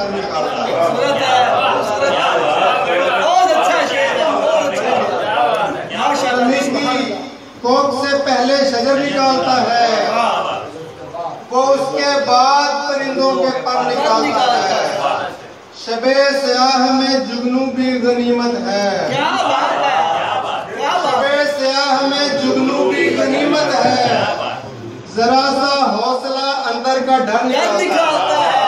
पर निकालता है। जमीन की कोख से पहले शजर निकालता है, वो उसके बाद परिंदों के पर निकालता है। शबे स्याह में जुगनू भी गनीमत है। शबे स्याह में जुगनू भी गनीमत है। जरा सा हौसला अंदर का डर निकालता है।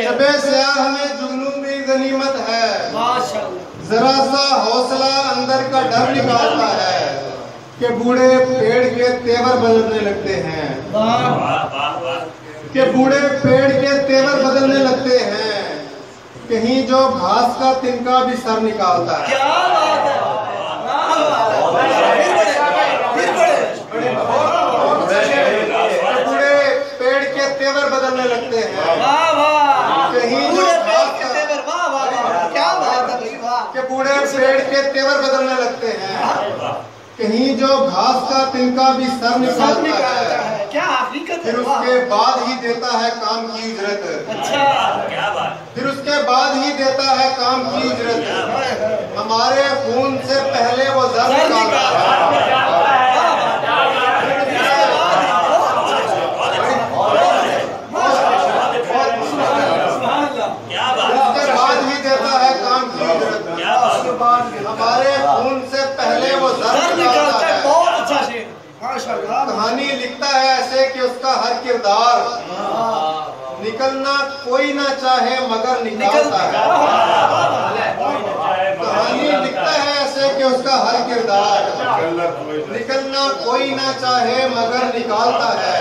शबे स्याह में जुगनू भी गनीमत है। जरा सा हौसला अंदर का डर निकालता है कि बूढ़े पेड़ के तेवर बदलने लगते हैं। कि बूढ़े पेड़ के तेवर बदलने लगते हैं। कहीं जो घास का तिनका भी सर निकालता है। क्या बात है। बूढ़े पेड़ के तेवर बदलने लगते हैं। कहीं जो के बूढ़े पेड़ के तेवर बदलने लगते हैं। कहीं जो घास का तिनका भी सर निकालता है। क्या हकीकत है। फिर उसके बाद ही देता है काम की उजरत। अच्छा, फिर उसके बाद ही देता है काम की उजरत। हमारे खून से पहले वो जर निकालता है। उसके बाद ही देता है काम की उजरत। हमारे खून से पहले वो जर निकालता है। बहुत अच्छा शेर, माशाअल्लाह। कहानी लिखता है ऐसे कि उसका हर किरदार निकलना कोई ना चाहे मगर निकलता है। कहानी लिखता है ऐसे कि उसका हर किरदार निकलना कोई ना चाहे मगर निकालता है।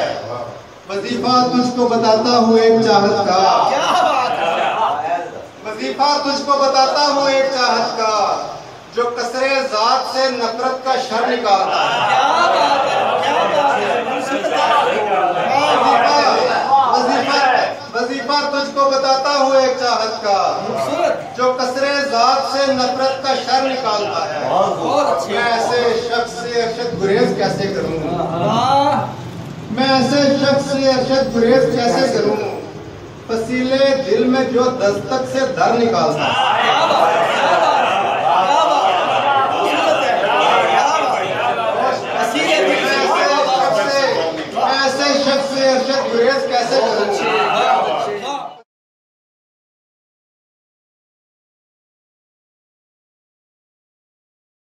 वजीफा तुझको बताता हूँ एक चाहत का। क्या बात है। वजीफा तुझको बताता हूँ एक चाहत का, जो कसरे जात से नफरत का शर निकालता है। क्या बात है, क्या बात है। वजीफा तुझको बताता हूँ एक चाहत का, जो कसरे जात से नफरत का शर निकालता है। मैं ऐसे शख्स से अरशद गुरेज कैसे करूँ। मैं ऐसे शख्स से अरशद गुरेज कैसे करूँ, फसीले दिल में जो दस्तक से दर निकालता है। मैं ऐसे शख्स से अरशद गुरेज कैसे करूँ,